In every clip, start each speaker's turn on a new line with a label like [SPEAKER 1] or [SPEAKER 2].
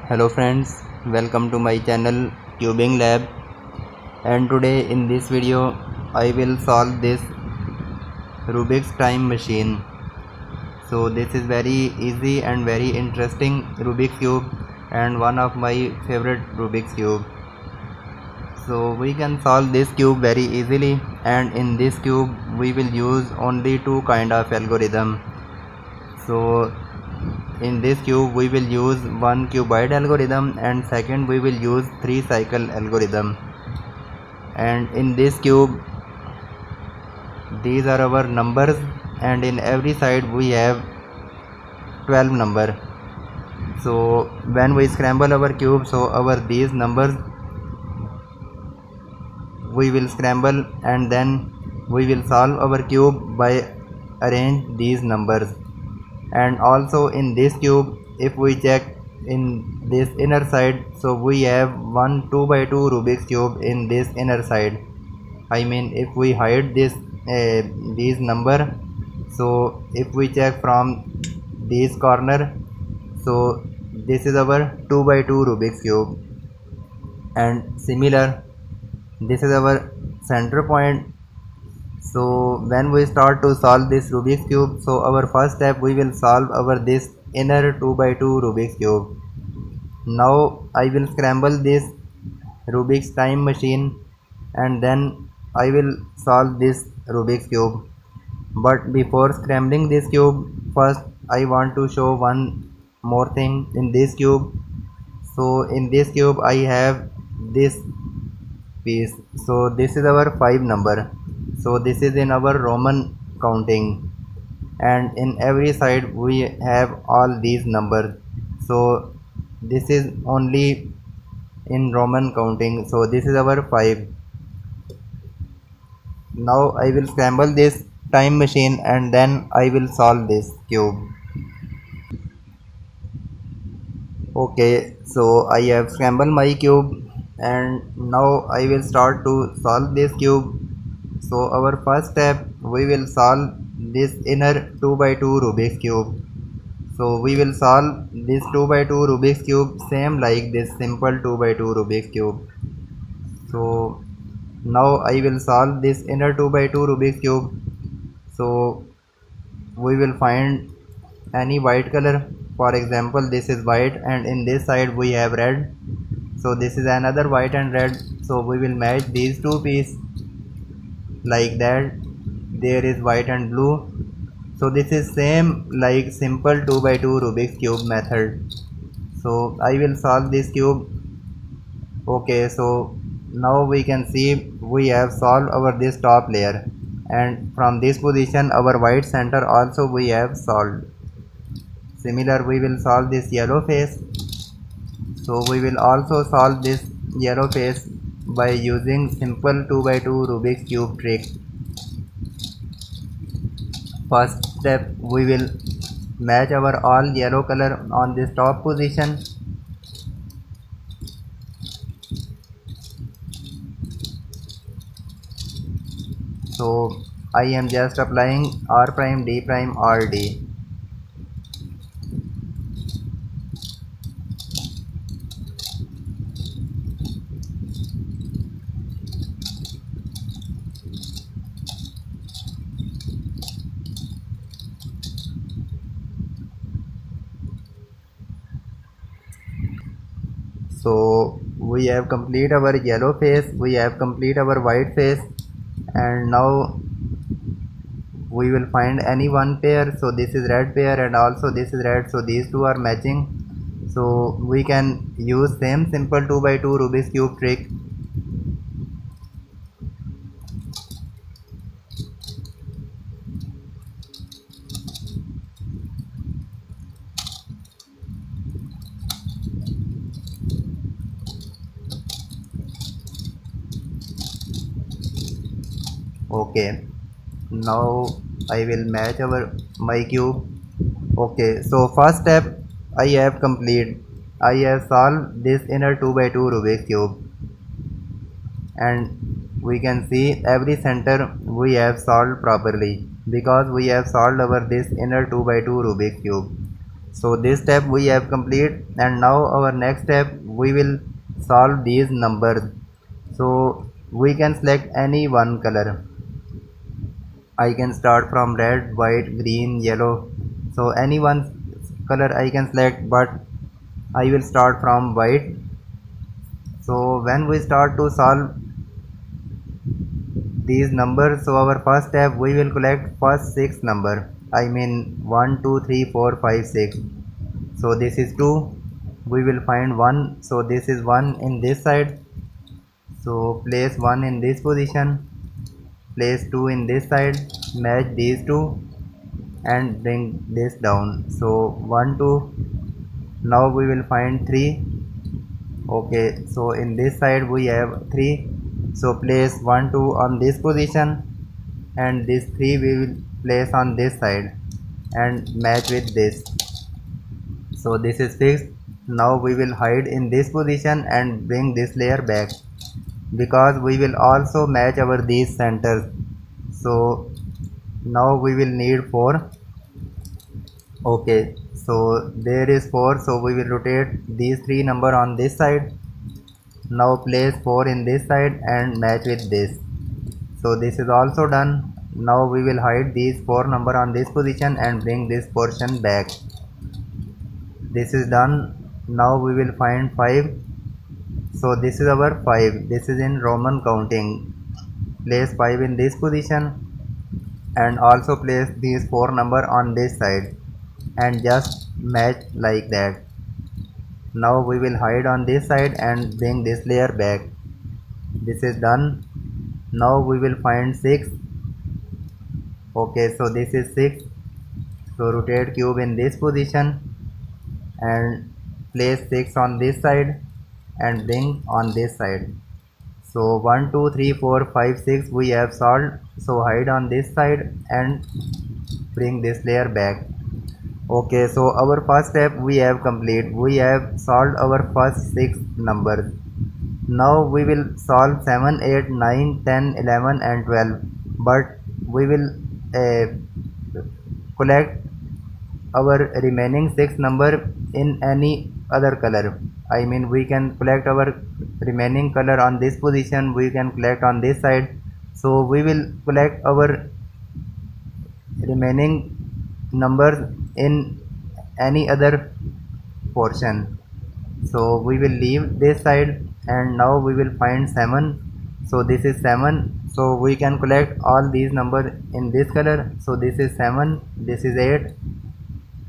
[SPEAKER 1] Hello friends, welcome to my channel Cubing Lab, and today in this video I will solve this Rubik's time machine. So this is very easy and very interesting Rubik's cube and one of my favorite Rubik's cube. So we can solve this cube very easily, and in this cube we will use only two kind of algorithm. So in this cube we will use one cuboid algorithm, and second we will use 3-cycle algorithm. And in this cube these are our numbers, and in every side we have 12 number. So when we scramble our cube, so our these numbers we will scramble, and then we will solve our cube by arrange these numbers. And also in this cube, if we check in this inner side, so we have one 2 by 2 Rubik's cube in this inner side. I mean, if we hide this these number, so if we check from this corner, so this is our 2 by 2 Rubik's cube, and similar this is our center point. So when we start to solve this Rubik's cube, so our first step we will solve our this inner 2 by 2 Rubik's cube. Now I will scramble this Rubik's time machine, and then I will solve this Rubik's cube. But before scrambling this cube, first I want to show one more thing in this cube. So in this cube I have this piece. So this is our 5 number. So this is in our Roman counting, and in every side we have all these numbers. So this is only in Roman counting. So this is our 5. Now I will scramble this time machine, and then I will solve this cube. Okay, so I have scrambled my cube, and now I will start to solve this cube. So our first step we will solve this inner 2 by 2 Rubik's cube. So we will solve this 2 by 2 Rubik's cube same like this simple 2 by 2 Rubik's cube. So now I will solve this inner 2 by 2 Rubik's cube. So we will find any white color. For example, this is white, and in this side we have red. So this is another white and red. So we will match these two pieces like that. There is white and blue. So this is same like simple 2 by 2 Rubik's cube method. So I will solve this cube. Okay, so now we can see we have solved our this top layer, and from this position our white center also we have solved. Similar we will solve this yellow face. So we will also solve this yellow face by using simple 2 by 2 Rubik's cube trick. First step we will match our all yellow color on this top position. So I am just applying R prime D prime R D. So we have complete our yellow face, we have complete our white face, and now we will find any one pair. So this is red pair, and also this is red, so these two are matching. So we can use same simple 2 by 2 Rubik's cube trick. Okay, now I will match my cube. Okay, so first step I have complete. I have solved this inner 2 by 2 Rubik's cube, and we can see every center we have solved properly because we have solved our this inner 2 by 2 Rubik's cube. So this step we have complete, and now our next step we will solve these numbers. So we can select any one color. I can start from red, white, green, yellow. So any one color I can select, but I will start from white. So when we start to solve these numbers, so our first step we will collect first six number. I mean 1, 2, 3, 4, 5, 6. So this is 2. We will find 1. So this is 1 in this side. So place 1 in this position. Place 2 in this side. Match these two and bring this down. So 1, 2. Now we will find 3. Okay, so in this side we have 3. So place 1, 2 on this position, and this 3 we will place on this side and match with this. So this is fixed. Now we will hide in this position and bring this layer back, because we will also match our these centers. So now we will need 4. Okay, so there is 4, so we will rotate these 3 number on this side. Now place 4 in this side and match with this. So this is also done. Now we will hide these 4 number on this position and bring this portion back. This is done. Now we will find 5. So this is our 5. This is in Roman counting. Place 5 in this position and also place these 4 number on this side and just match like that. Now we will hide on this side and bring this layer back. This is done. Now we will find 6. Okay, so this is 6. So rotate cube in this position and place 6 on this side and bring on this side. So 1, 2, 3, 4, 5, 6 we have solved. So hide on this side and bring this layer back. Okay, so our first step we have complete. We have solved our first 6 numbers. Now we will solve 7, 8, 9, 10, 11 and 12. But we will collect our remaining 6 number in any other color. I mean we can collect our remaining color on this position. We can collect on this side. So we will collect our remaining numbers in any other portion. So we will leave this side and now we will find 7. So this is 7. So we can collect all these numbers in this color. So this is 7, this is 8.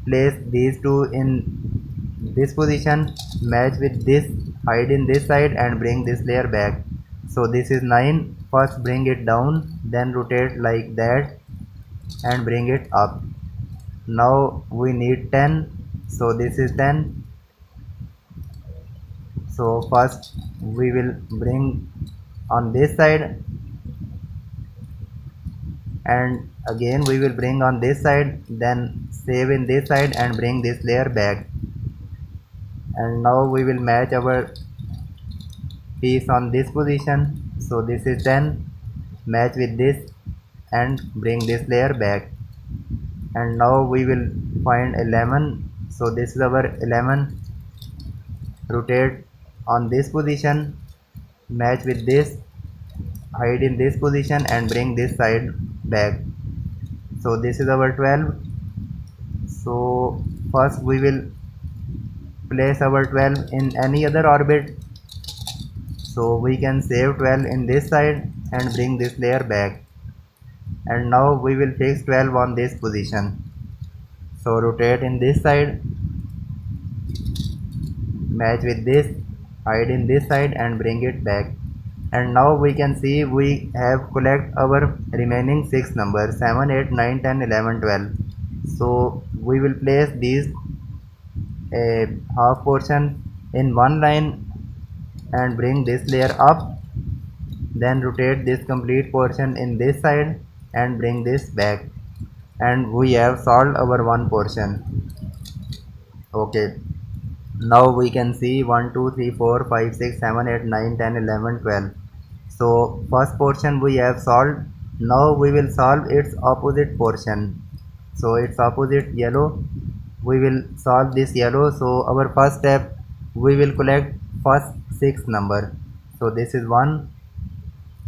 [SPEAKER 1] Place these two in this position, match with this, hide in this side and bring this layer back. So this is 9. First bring it down, then rotate like that and bring it up. Now we need 10. So this is 10. So first we will bring on this side and again we will bring on this side, then save in this side and bring this layer back. And now we will match our piece on this position. So this is 10, match with this and bring this layer back. And now we will find 11. So this is our 11. Rotate on this position, match with this, hide in this position and bring this side back. So this is our 12. So first we will place our 12 in any other orbit. So we can save 12 in this side and bring this layer back. And now we will fix 12 on this position. So rotate in this side, match with this, hide in this side and bring it back. And now we can see we have collect our remaining 6 numbers, 7, 8, 9, 10, 11, 12. So we will place these half portion in one line and bring this layer up, then rotate this complete portion in this side and bring this back, and we have solved our one portion. Okay, now we can see 1, 2, 3, 4, 5, 6, 7, 8, 9, 10, 11, 12. So first portion we have solved. Now we will solve its opposite portion. So its opposite yellow. we will solve this yellow. So our first step, we will collect first 6 number. So this is 1,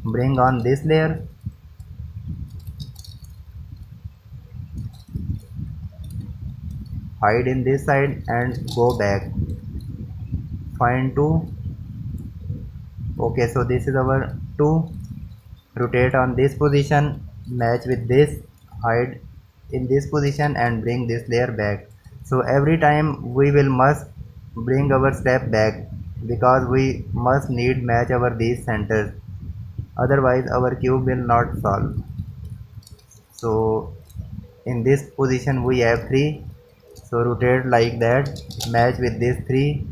[SPEAKER 1] bring on this layer, hide in this side and go back, find 2. Okay, so this is our 2, rotate on this position, match with this, hide in this position and bring this layer back. So every time we will must bring our step back, because we must need match our these centers, otherwise our cube will not solve. So in this position we have 3, so rotate like that, match with this 3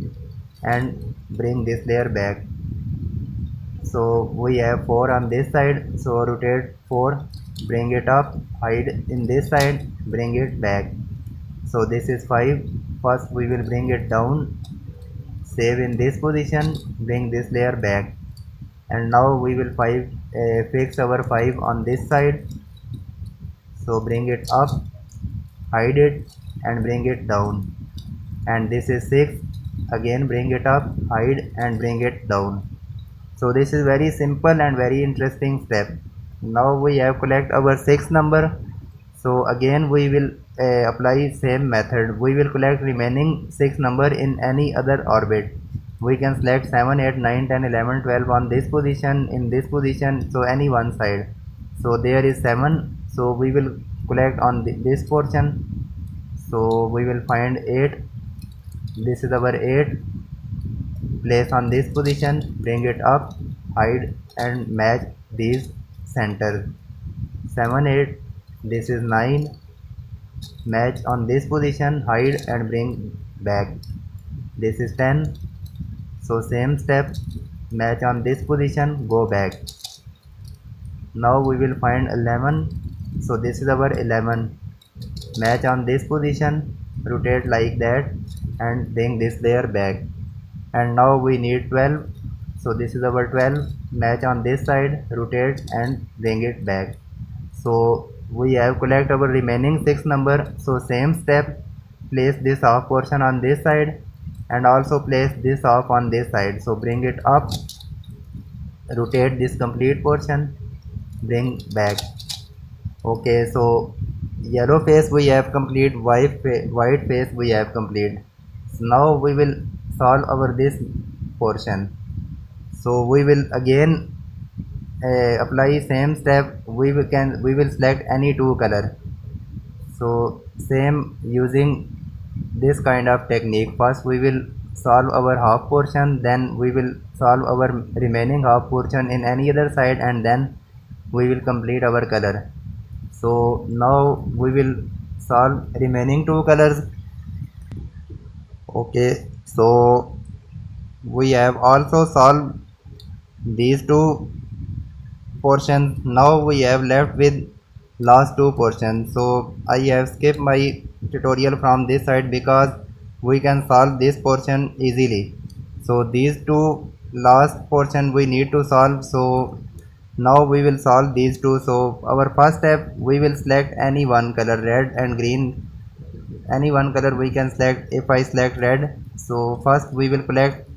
[SPEAKER 1] and bring this layer back. So we have 4 on this side, so rotate 4, bring it up, hide in this side, bring it back. So this is 5, first we will bring it down, save in this position, bring this layer back, and now we will fix our 5 on this side. So bring it up, hide it and bring it down, and this is 6, again bring it up, hide and bring it down. So this is very simple and very interesting step. Now we have collect our 6 number. So again we will apply same method. We will collect remaining 6 number in any other orbit. We can select 7, 8, 9, 10, 11, 12 on this position, in this position, so any one side. So there is 7, so we will collect on this portion. So we will find 8, this is our 8, place on this position, bring it up, hide and match these centers. 7, 8, this is 9, match on this position, hide and bring back. This is 10, so same step, match on this position, go back. Now we will find 11, so this is our 11, match on this position, rotate like that and bring this layer back. And now we need 12, so this is our 12, match on this side, rotate and bring it back. So we have collect our remaining 6 number. So same step, place this off portion on this side and also place this off on this side. So bring it up, rotate this complete portion, bring back. Okay, so yellow face we have complete, white face we have complete. So now we will solve our this portion. So we will again apply same step. We will select any 2 color. So same using this kind of technique. First we will solve our half portion, then we will solve our remaining half portion in any other side, and then we will complete our color. So now we will solve remaining 2 colors. Okay, so we have also solved these 2 portions. Now we have left with last 2 portions. So I have skipped my tutorial from this side because we can solve this portion easily. So these 2 last portion we need to solve. So now we will solve these 2. So our first step, we will select any one color, red and green, any one color we can select. If I select red, so first we will collect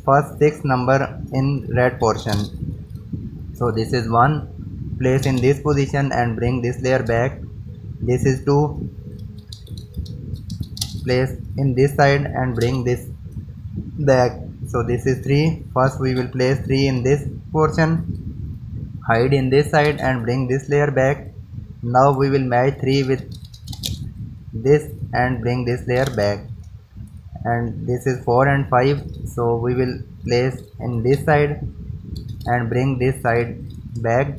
[SPEAKER 1] first 6 number in red portion. So this is 1, place in this position and bring this layer back. This is 2, place in this side and bring this back. So this is 3, first we will place 3 in this portion, hide in this side and bring this layer back. Now we will match 3 with this and bring this layer back. And this is 4 and 5, so we will place in this side and bring this side back.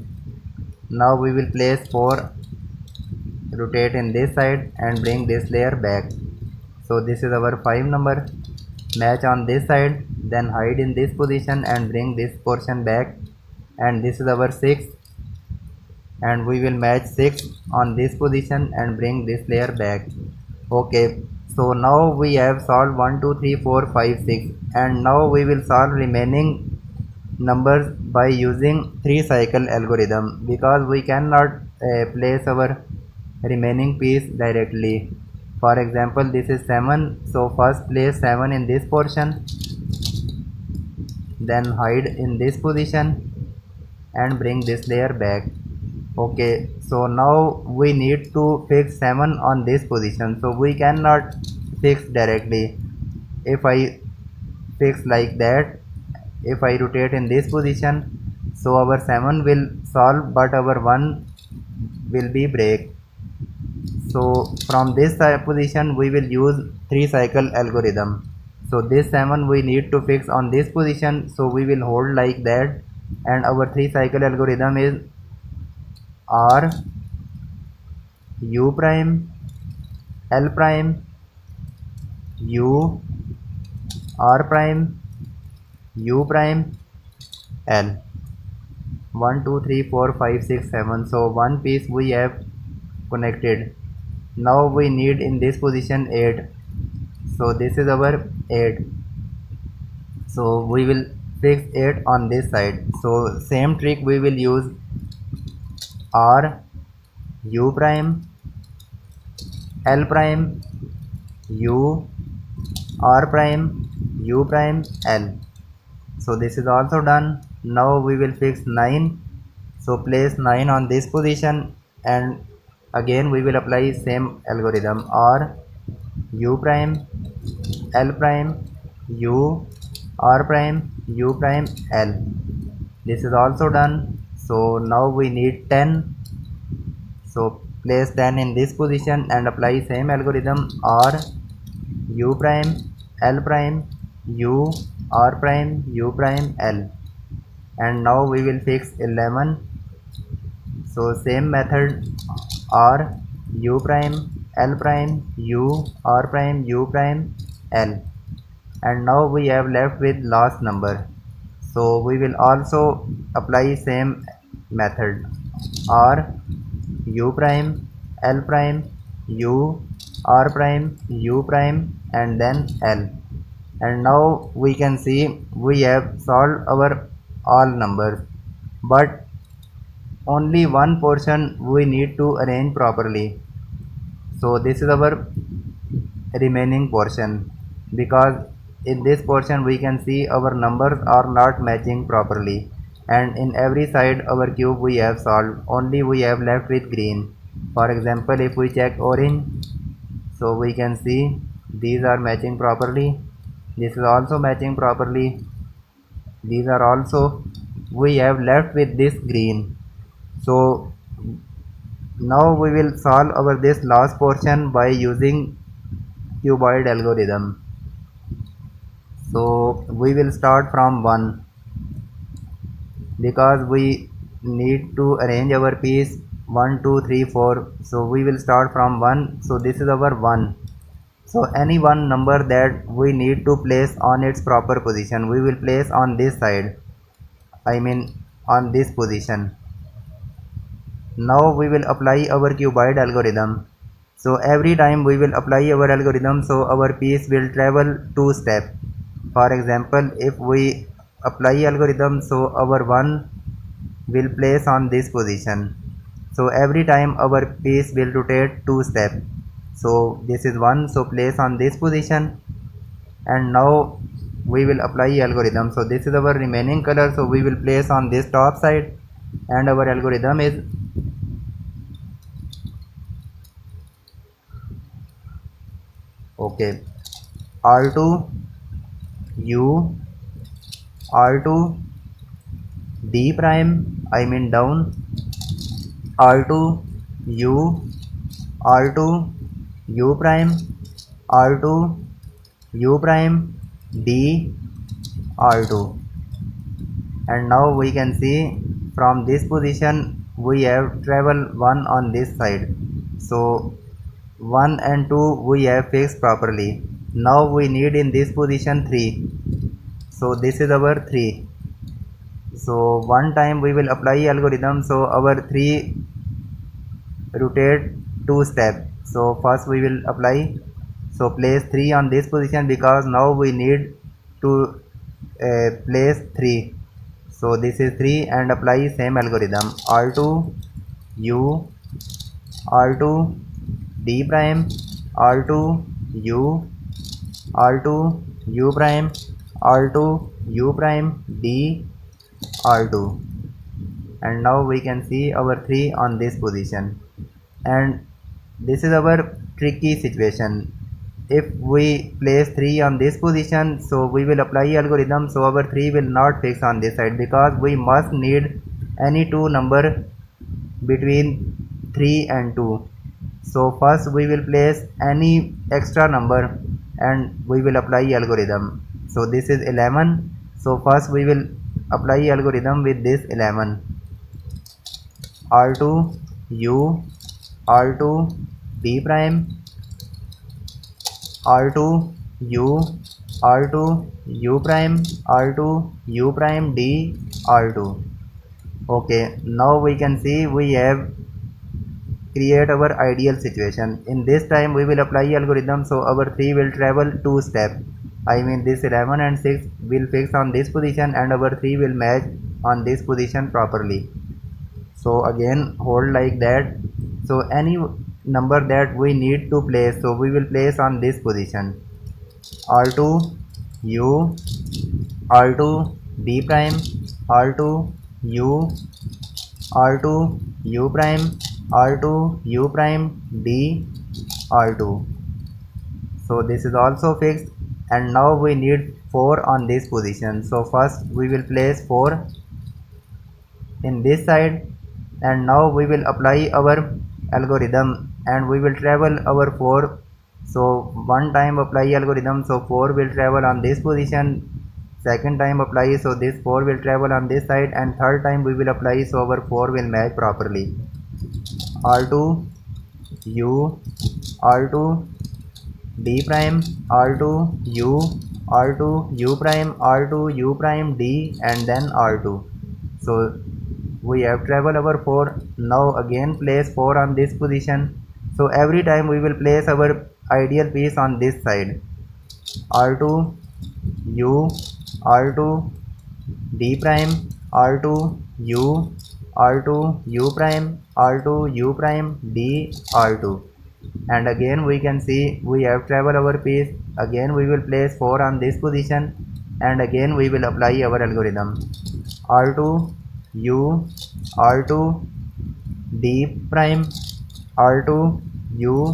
[SPEAKER 1] Now we will place 4, rotate in this side and bring this layer back. So this is our 5 number, match on this side, then hide in this position and bring this portion back. And this is our 6, and we will match 6 on this position and bring this layer back. Okay, so now we have solved 1, 2, 3, 4, 5, 6, and now we will solve remaining numbers by using 3 cycle algorithm, because we cannot place our remaining piece directly. For example, this is 7, so first place 7 in this portion, then hide in this position and bring this layer back. Okay, so now we need to fix 7 on this position, so we cannot fix directly. If I fix like that, if I rotate in this position, so our 7 will solve but our 1 will be break. So from this position we will use 3 cycle algorithm. So this 7 we need to fix on this position, so we will hold like that, and our 3 cycle algorithm is R U prime L prime U R prime U prime L. 1 2 3 4 5 6 7. So one piece we have connected. Now we need in this position 8, so this is our 8, so we will fix 8 on this side. So same trick we will use R U prime L prime U R prime U prime L. So this is also done. Now we will fix 9, so place 9 on this position, and again we will apply same algorithm R U prime L prime U R prime U prime L. This is also done. So now we need 10, so place 10 in this position and apply same algorithm R U prime L prime U R prime U prime L. And now we will fix 11, so same method R U prime L prime U R prime U prime L. And now we have left with last number, so we will also apply same method R U prime L prime U R prime U prime and then L. And now we can see we have solved our all numbers, but only one portion we need to arrange properly. So this is our remaining portion, because in this portion we can see our numbers are not matching properly, and in every side our cube we have solved, only we have left with green. For example, if we check orange, so we can see these are matching properly, this is also matching properly, these are also, we have left with this green. So now we will solve our this last portion by using cuboid algorithm. So we will start from 1, because we need to arrange our piece 1 2 3 4, so we will start from 1. So this is our 1, so any one number that we need to place on its proper position we will place on this side, I mean on this position. Now we will apply our cuboid algorithm. So every time we will apply our algorithm, so our piece will travel 2 steps. For example, if we apply algorithm, so our 1 will place on this position. So every time our piece will rotate 2 steps. So this is 1, so place on this position, and now we will apply algorithm. So this is our remaining color, so we will place on this top side, and our algorithm is okay R2 U R2 D prime, I mean down, R2 U R2 U prime R2 U prime D R2. And now we can see from this position we have travel 1 on this side, so 1 and 2 we have fixed properly. Now we need in this position 3, so this is our 3. So one time we will apply algorithm, so our 3 rotate 2 steps. So first we will apply, so place 3 on this position, because now we need to place 3. So this is 3, and apply same algorithm R2 U R2 D prime r2 u, r2 u prime, r2 u prime d, r2. And now we can see our 3 on this position, and this is our tricky situation. If we place 3 on this position, so we will apply algorithm, so our 3 will not fix on this side, because we must need any two number between 3 and 2. So first we will place any extra number and we will apply algorithm. So this is 11, so first we will apply algorithm with this 11. r2 u, r2 d prime, r2 u, r2 u prime, r2 u prime d, r2. Okay, now we can see we have create our ideal situation. In this time we will apply algorithm, so our 3 will travel 2 steps. I mean this 11 and 6 will fix on this position and our 3 will match on this position properly. So again hold like that. So any number that we need to place, so we will place on this position. r2 u, r2 d prime, r2 u, r2 u prime, r2 u prime d, r2. So this is also fixed, and now we need 4 on this position. So first we will place 4 in this side, and now we will apply our algorithm and we will travel our 4. So one time apply algorithm, so 4 will travel on this position, second time apply, so this 4 will travel on this side, and third time we will apply, so our 4 will match properly. r2 u, r2 d prime, r2 u, r2 u prime, r2 u prime d, and then r2. So we have traveled our 4. Now again place 4 on this position. So every time we will place our ideal piece on this side. r2 u, r2 d prime, r2 u, r2 u prime, r2 u prime d, r2. And again we can see we have traveled our piece. Again we will place 4 on this position, and again we will apply our algorithm. r2 u, r2 d prime, r2 u,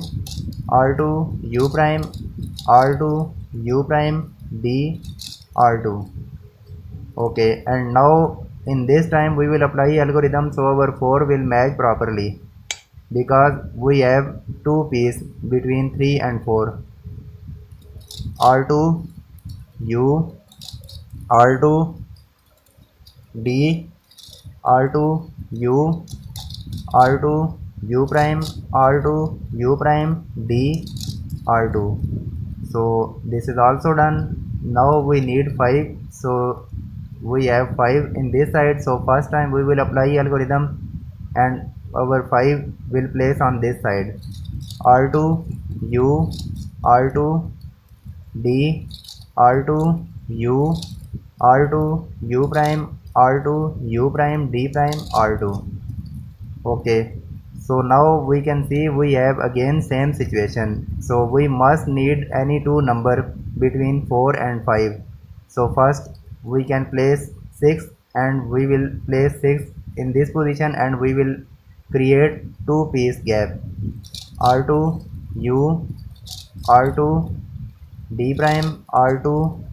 [SPEAKER 1] r2 u prime, r2 u prime d, r2. Okay, and now in this time we will apply algorithm, so our 4 will match properly because we have 2 pieces between 3 and 4. r2 u, r2 d, r2 u, r2 u prime, r2 u prime d, r2. So this is also done. Now we need 5, so we have 5 in this side. So first time we will apply algorithm and our 5 will place on this side. r2 u, r2 d, r2 u, r2 u prime, r2 u prime d prime, r2. Okay, so now we can see we have again same situation. So we must need any two number between 4 and 5. So first we can place 6, and we will place 6 in this position, and we will create 2 piece gap. r2 u, r2 d prime, r2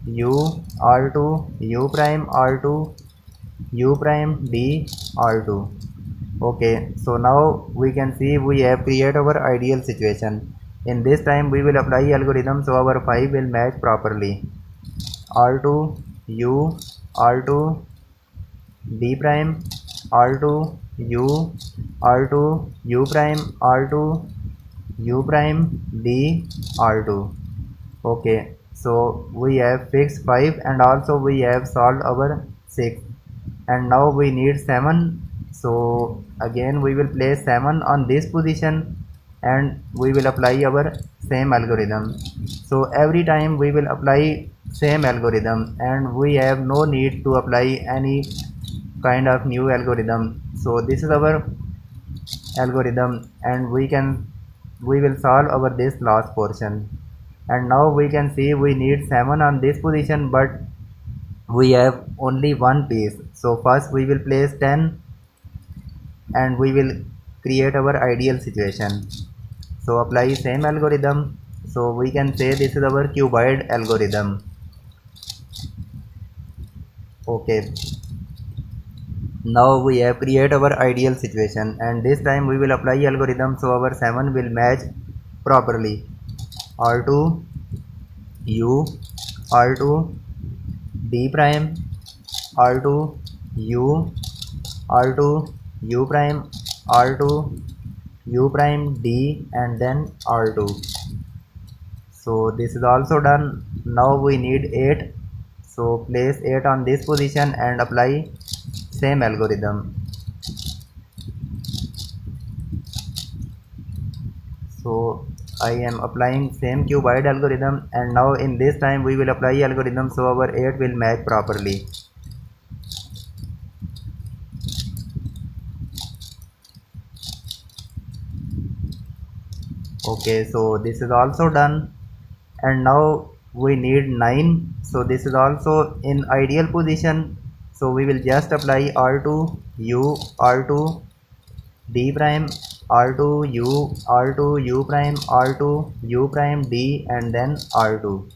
[SPEAKER 1] u, r2 u prime, r2 u prime d, r2. Okay, so now we can see we have created our ideal situation. In this time we will apply algorithm, so our 5 will match properly. r2 u, r2 d prime, r2 u, r2 u prime, r2 u prime d, r2. Okay, so we have fixed 5, and also we have solved our 6, and now we need 7. So again we will place 7 on this position, and we will apply our same algorithm. So every time we will apply same algorithm, and we have no need to apply any kind of new algorithm. So this is our algorithm, and we can we will solve our this last portion. And now we can see we need 7 on this position, but we have only one piece. So first we will place 10 and we will create our ideal situation. So apply same algorithm. So we can say this is our cuboid algorithm. Okay, now we have create our ideal situation, and this time we will apply algorithm, so our 7 will match properly. R2 U, R2 D prime, R2 U, R2 U prime, R2 U prime D, and then R2. So this is also done. Now we need 8. So place 8 on this position and apply same algorithm. So I am applying same cuboid algorithm, and now in this time we will apply algorithm, so our 8 will match properly. Okay, so this is also done, and now we need 9. So this is also in ideal position, so we will just apply R2 U, R2 D prime, R2 U, R2 U prime, R2 U prime D, and then R2.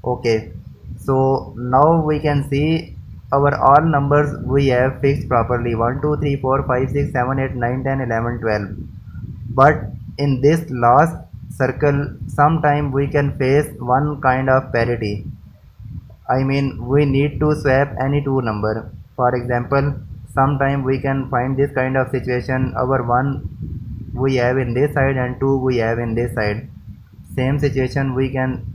[SPEAKER 1] Okay, so now we can see our all numbers we have fixed properly: 1 2 3 4 5 6 7 8 9 10 11 12. But in this last circle sometime we can face one kind of parity. I mean, we need to swap any two number. For example, sometime we can find this kind of situation: our 1 we have in this side and 2 we have in this side. Same situation we can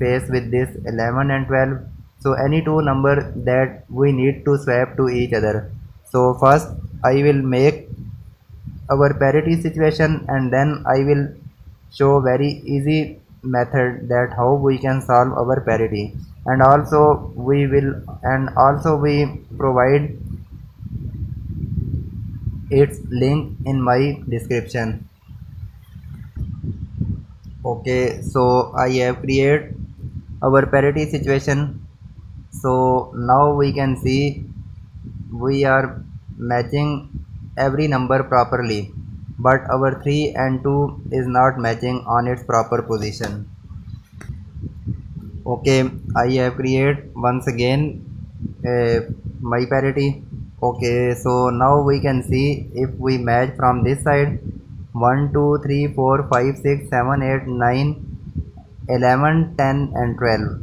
[SPEAKER 1] face with this 11 and 12. So any two number that we need to swap to each other. So first I will make our parity situation, and then I will show very easy method that how we can solve our parity. And also we provide its link in my description. Okay, so I have created our parity situation. So now we can see we are matching every number properly, but our 3 and 2 is not matching on its proper position. Okay, I have created once again my parity. Okay, so now we can see if we match from this side: 1 2 3 4 5 6 7 8 9 11 10 and 12.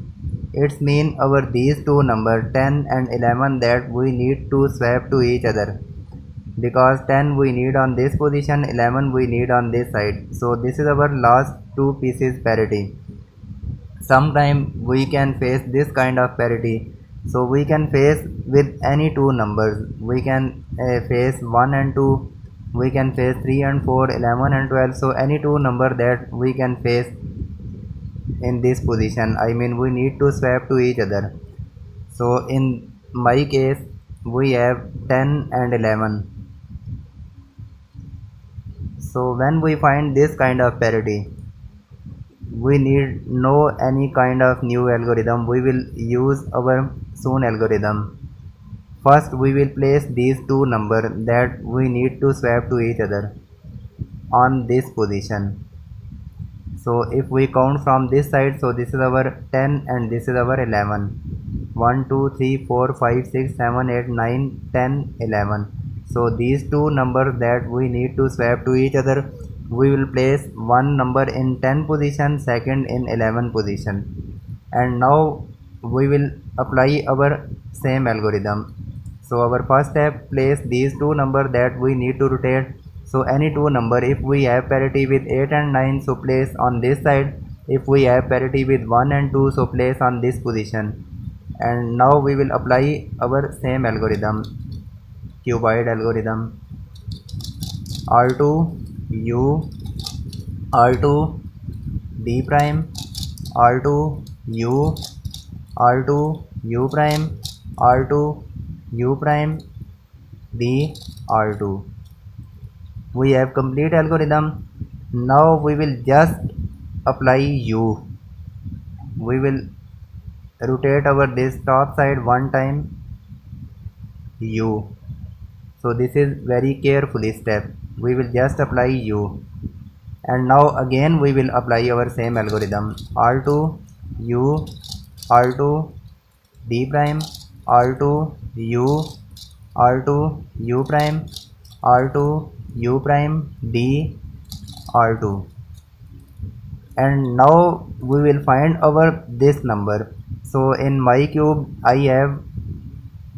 [SPEAKER 1] It's mean our these two number 10 and 11 that we need to swap to each other, because 10 we need on this position, 11 we need on this side. So this is our last two pieces parity. Sometime we can face this kind of parity, so we can face with any two numbers. We can face 1 and 2, we can face 3 and 4, 11 and 12. So any two number that we can face in this position, I mean we need to swap to each other. So in my case we have 10 and 11. So when we find this kind of parity, we need no any kind of new algorithm. We will use our Soon algorithm. First we will place these two numbers that we need to swap to each other on this position. So if we count from this side, so this is our 10 and this is our 11. 1 2 3 4 5 6 7 8 9 10 11. So these two numbers that we need to swap to each other, we will place one number in 10 position, second in 11 position, and now we will apply our same algorithm. So our first step, place these two numbers that we need to rotate. So any two number, if we have parity with 8 and 9, so place on this side. If we have parity with 1 and 2, so place on this position. And now we will apply our same algorithm, cuboid algorithm. R2 U, R2 D prime, R2 U, R2 U prime, R2 U prime D, R2. We have complete algorithm. Now we will just apply u. We will rotate over this top side one time u. So this is very carefully step. We will just apply u, and now again we will apply our same algorithm. R2 u, R2 d prime, R2 u, R2 u prime, R2 u prime d, R2, and now we will find our this number. So in my cube I have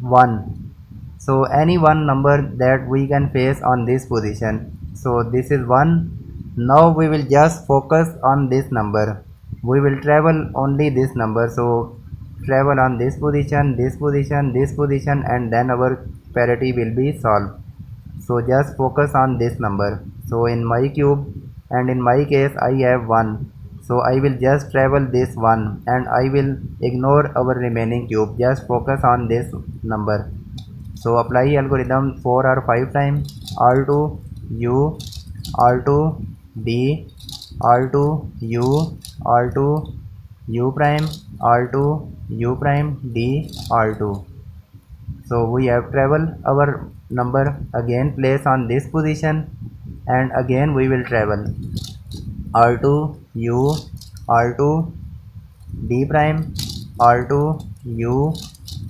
[SPEAKER 1] 1, so any one number that we can face on this position. So this is 1. Now we will just focus on this number. We will travel only this number, so travel on this position, this position, this position, and then our parity will be solved. So just focus on this number. So in my cube, and in my case I have 1, so I will just travel this 1 and I will ignore our remaining cube. Just focus on this number. So apply algorithm 4 or 5 times. R2 u, R2 d, R2 u, R2 u prime, R2 u prime d, R2. So we have travel our number, again place on this position, and again we will travel R2 u, R2 d prime, R2 u,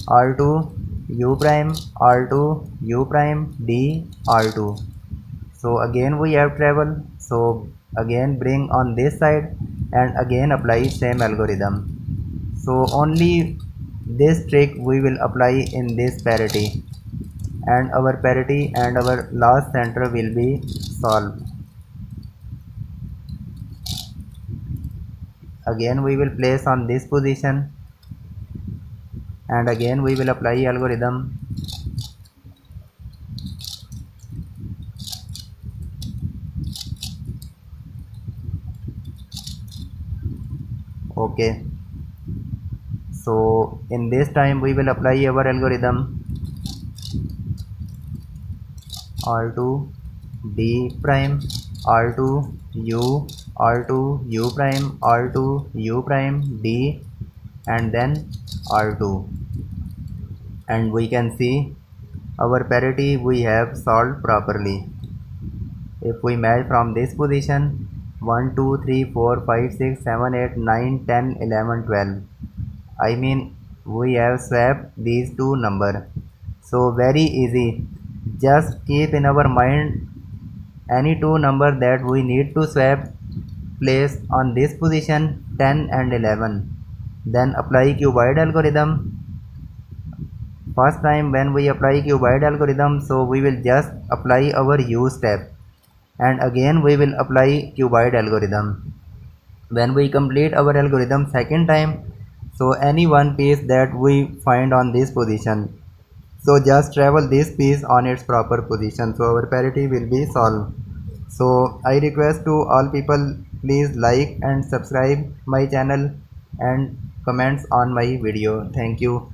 [SPEAKER 1] R2 u prime, R2 u prime d, R2. So again we have travel, so again bring on this side and again apply same algorithm. So only this trick we will apply in this parity, and our parity and our last center will be solved. Again we will place on this position, and again we will apply algorithm. Okay, so in this time we will apply our algorithm. R2 d prime, R2 u, R2 u prime, R2 u prime d, and then R2, and we can see our parity we have solved properly. If we match from this position 1, 2, 3, 4, 5, 6, 7, 8, 9, 10, 11, 12, I mean we have swapped these two numbers. So very easy. Just keep in our mind any two number that we need to swap, place on this position 10 and 11, then apply cuboid algorithm. First time when we apply cuboid algorithm, so we will just apply our u step, and again we will apply cuboid algorithm. When we complete our algorithm second time, so any one piece that we find on this position, so just travel this piece on its proper position, so our parity will be solved. So I request to all people, please like and subscribe my channel and comments on my video. Thank you.